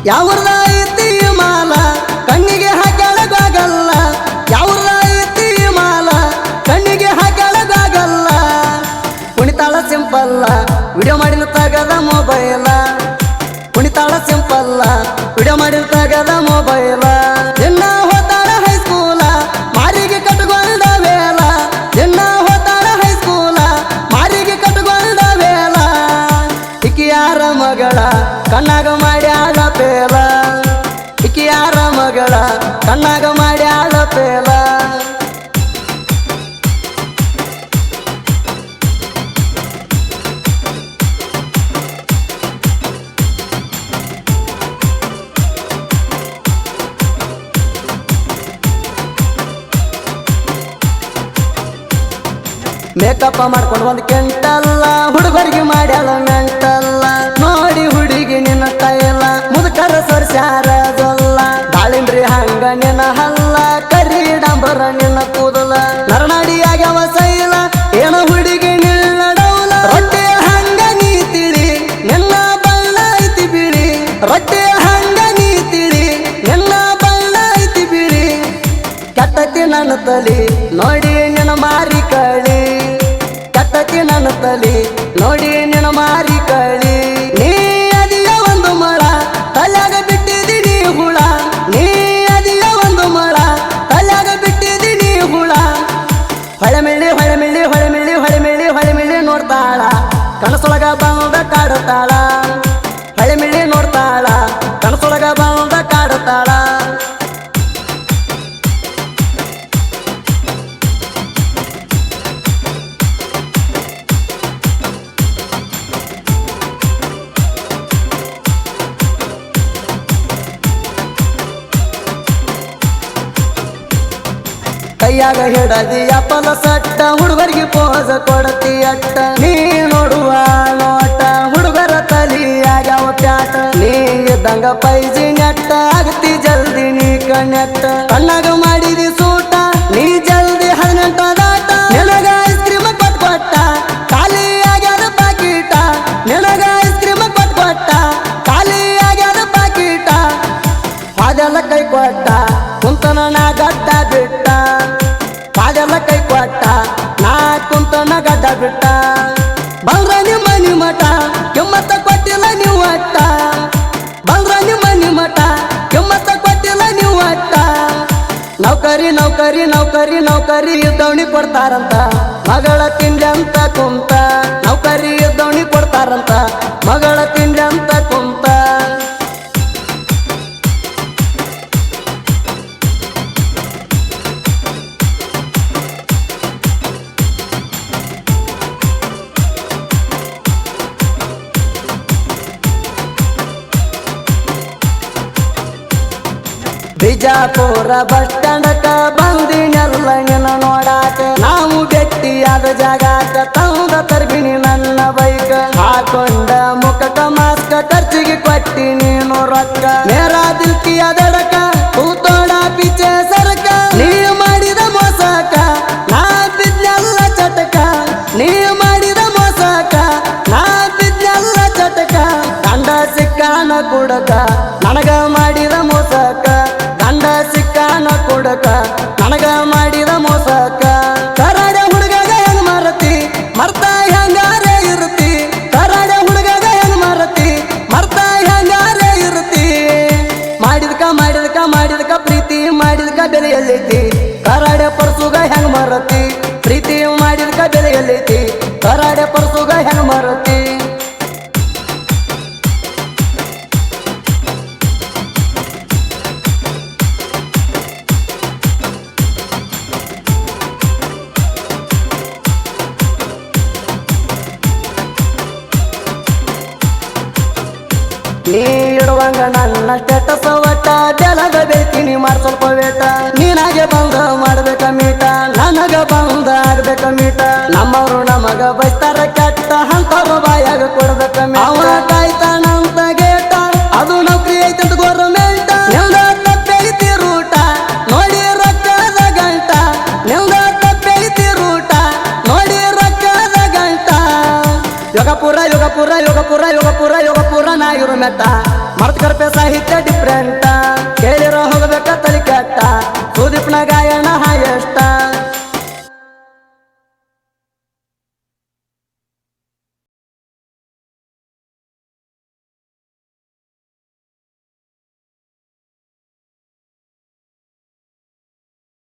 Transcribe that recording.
ಯಾವ್ರದ ಐತಿ ಮಾಲ ಕಣ್ಣಿಗೆ ಹಾಕ್ಯಾಳಗಾಗಲ್ಲ ಯಾವ್ರದ ಐತಿ ಮಾಲ ಕಣ್ಣಿಗೆ ಹಾಕ್ಯಾಳಗಾಗಲ್ಲ ಕುಣಿತಾಳ ಸಿಂಪಲ್ಲ ವಿಡಿಯೋ ಮಾಡಿನ ತಗದ ಮೊಬೈಲ ಕುಣಿತಾಳ ಸಿಂಪಲ್ಲ ವಿಡಿಯೋ ಮಾಡಿನ ತಗದ ಮೊಬೈಲ ಎನ್ನ ಹೋತಾಳ ಹೈಸ್ಕೂಲ ಮಾರಿಗೆ ಕಟ್ಕೊಂಡ ವೇಲ ಎನ್ನ ಹೋತಾಳ ಹೈಸ್ಕೂಲ ಮಾರಿಗೆ ಕಟ್ಕೊಂಡ ವೇಲ ಇಕಿಯಾರ ಮಗಳ ಕಣ್ಣಾಗ ಮಾಡ್ಯಾಳ ಪೇಲ ಇಕಿಯಾರ ಮಗಳ ಕಣ್ಣಾಗ ಮಾಡ್ಯಾಳ ಪೇಲ ಮೇಕಪ್ ಮಾಡ್ಕೊಂಡು ಒಂದು ಕೆಂಟಲ್ಲ ಹುಡುಗರಿಗೆ ಮಾಡ್ಯಾಳ ಮೆಂಟಲ್ಲ ನೋಡಿ ಹುಡುಗಿ ನಿನ್ನ ಕೈಲ ಮುದುಕರ ಸರ್ಸ್ಯಾರದಲ್ಲ ದಾಳಿಂಬ್ರಿ ಹಂಗ ನಿನ್ನ ಹಲ್ಲ ಕರಿ ಡಂಬರ ನಿನ್ನ ಕೂದಲ ನರನಾಡಿ ಆಗ್ಯಾವ ಸೈಲ ಏನೋ ಹುಡುಗಿ ನಿಲ್ಲಡೌಲ ರೊಟ್ಟೆ ಹಂಗ ನೀ ತಿಳಿ ನಿನ್ನ ಬಣ್ಣ ಐತಿ ಬಿಳಿ ರೊಟ್ಟೆ ಹಂಗ ನೀ ತಿಳಿ ನಿನ್ನ ಬಣ್ಣ ಐತಿ ಬಿಳಿ ಕೆಟ್ಟತಿ ನನ್ನ ತಲಿ ನೋಡಿ ನಿನ್ನ ಮಾರಿ ಕಳಿ ಕೆಟ್ಟತಿ ನನ್ನ ತಲಿ ನೋಡಿ ನಿನ್ನ ಮಾರಿ ಕಳಿ ನೀ ಅದಿಯ ಒಂದು ಮಳ ತಲ್ಯಾಗ ಬಿಟ್ಟಿದ್ದೀನಿ ಹುಳ ನೀ ಅದಿಯ ಒಂದು ಮಳ ತಲ್ಯಾಗ ಬಿಟ್ಟಿದ್ದೀನಿ ಹುಳ ಹೊಳೆಮಿಳಿ ಹೊಳೆಮಿಳಿ ಹೊಳೆಮಿಳಿ ಹೊಳೆಮಿಳಿ ಹೊಳೆಮಿಳಿ ನೋಡ್ತಾಳ ಕನಸೊಳಗ ಬಂದ ಕಾಡುತ್ತಾಳ ಹೊಳೆಮಿಳಿ ನೋಡ್ತಾಳ ಕನಸೊಳಗ ಬಂದ ಕಾಡುತ್ತಾಳ ಕೈಯಾಗ ಹಿಡದಿ ಅಪ್ಪಲ ಸಟ್ಟ ಹುಡುಗರಿಗೆ ಪೋಸ ಕೊಡತಿ ಅಟ್ಟ ನೀ ನೋಡುವ ನೋಟ ಹುಡುಗರ ತಲಿಯಾಗ್ಯಾವ ಪ್ಯಾಟ ನೀ ಇದ್ದಂಗ ಪೈಜಿ ನೆಟ್ಟ ಆಗತಿ ಜಲ್ದಿ ನೀ ಕಣ್ಣೆಟ್ಟ ಕಣ್ಣಾಗ ಮಾಡಿದಿ ಸೂಟ ನೀ ಜಲ್ದಿ 18 ದಾಟ ನಿನಗ ಐಸ್ ಕ್ರೀಮ್ ಕೊಟ್ಟ ಖಾಲಿ ಆಗ್ಯಾದ ಪಾಕೀಟ ನಿನಗ ಐಸ್ ಕ್ರೀಮ್ ಕೊಟ್ಟ ಖಾಲಿ ಆಗ್ಯಾದ ಪಾಕೀಟ ಅದೆಲ್ಲ ಕೈ ಕೊಟ್ಟ ಕುಂತನ ನಾ ಗಡ್ಡ ಬಿಟ್ಟ ಅದೆಲ್ಲ ಕೈ ಕೊಟ್ಟ ನಾ ಕುಂತನ ಗಡ್ಡ ಬಿಟ್ಟ ಬಂದ್ರ ನಿಮ್ಮ ನಿಮಟ ಕೆಮ್ಮತ್ತ ಕೊಟ್ಟಿಲ್ಲ ನೀವು ಅಟ್ಟ ಬಂದ್ರ ನಿಮ್ಮ ನಿಮಟ ಕೆಮ್ಮತ್ತ ಕೊಟ್ಟಿಲ್ಲ ನೀವು ಅಟ್ಟ ನೌಕರಿ ನೌಕರಿ ನೌಕರಿ ನೌಕರಿ ಇದ್ದವಣಿ ಕೊಡ್ತಾರಂತ ಮಗಳ ತಿಂಡಿ ಅಂತ ಕುಂತ ನೌಕರಿ ಇದ್ದವಣಿ ಕೊಡ್ತಾರಂತ ಮಗಳ ತಿಂಡಿ ಅಂತ ಕುಂತ ಬಿಜಾಪುರ ಬಸ್ ಸ್ಟ್ಯಾಂಡಕ ಬಂದಿನೆಲ್ಲ ನಿನ್ನ ನೋಡಾಕ ನಾವು ಭೇಟಿಯಾದ ಜಾಗಾಕ ತಂದ ತರ್ಬಿನಿ ನನ್ನ ಬೈಕ್ ಹಾಕೊಂಡ ಮುಖಕ ಮಾಸ್ಕ ಖರ್ಚಿಗೆ ಕೊಟ್ಟಿ ನೀನು ರೊಕ್ಕ ಮೇರಾ ದಿಲ್ಕಿಯ ದಡಕ ಕೂತೋಡ ಪಿಚೆ ಸರ್ಕ ನೀ ಮಾಡಿದ ಮೋಸಕ ನಾ ಬಿದ್ನೆಲ್ಲ ಚಟಕ ನೀ ಮಾಡಿದ ಮೋಸಕ ನಾ ಬಿದ್ನೆಲ್ಲ ಚಟಕ ದಂಡ ಸಿಕ್ಕಾನ ಕುಡಕ ನನಗ ಮಾಡಿದ ಮೋಸಕ ದಂಡ ಸಿಕ್ಕಾನ ಕೊಡಕ ನನಗ ಮಾಡಿದ ಮೋಸಕ ಕರಾಡೆ ಹುಡುಗಾಗ ಹೆಂಗ್ ಮರತಿ ಮರ್ತ ಹೆಂಗಾರೆ ಇರುತ್ತಿ ಕರಾಡೆ ಹುಡುಗಾಗ ಹೆಂಗ್ ಮರತಿ ಮರ್ತ ಹೆಂಗಾರೆ ಇರುತ್ತಿ ಮಾಡಿದ್ಕ ಮಾಡಿದ್ಕ ಮಾಡಿದ್ಕ ಪ್ರೀತಿ ಮಾಡಿದ್ಕ ಬೆಲೆಯಲ್ಲೈತಿ ಕರಾಡೆ ಪರ್ಸುಗ ಹೆಂಗ್ ಮರತಿ ಪ್ರೀತಿ ಮಾಡಿದ್ಕ ಬೆಲೆಯಲ್ಲೈತಿ ಕರಾಡೆ ಪರ್ಸುಗ ಹೆಂಗ್ ಮರತಿ ನೀ ಇಡುವಂಗ ನನ್ನ ಸ್ಟೇಟಸ್ ಒಟ್ಟ ಜಲದ ಬೇತೀನಿ ಮಾಡ್ ಸ್ವಲ್ಪ ವೇಟ ನೀನಾಗೆ ಬಂದ ಮಾಡ್ಬೇಕ ಮೀಟ ನನಗ ಬಂದ ಆಗ್ಬೇಕ ಮೀಟ ನಮ್ಮವ್ರು ನಮಗ ಬೈತಾರ ಕೆಟ್ಟ ಅಂತವ್ರು ಬಾಯಾಗ ಕೊಡ್ಬೇಕ ಅವ ಕಾಯ್ತಾನಂತ ಗೇಟ ಅದು ನೌಕರಿ ಐತಂತ ಗೌರ್ಮೆಂಟ್ ನಿಮ್ದ ತಪ್ಪೈತಿ ರೂಟ ನೋಡಿ ರೊಕ್ಕದ ಗಂಟ ನಿಮ್ದ ತಪ್ಪೈತಿ ರೂಟ ನೋಡಿ ರೊಕ್ಕದ ಗಂಟ ಯೋಗಪುರ ಯೋಗಪುರ ಯೋಗಪುರ ಯೋಗಪುರ ಯೋಗಪುರ ನಾಯಿರು ಮೆಟ್ಟ ಮರ್ತ್ ಕರ್ಪೆ ಸಾಹಿತ್ಯ ಡಿಫ್ರೆಂಟ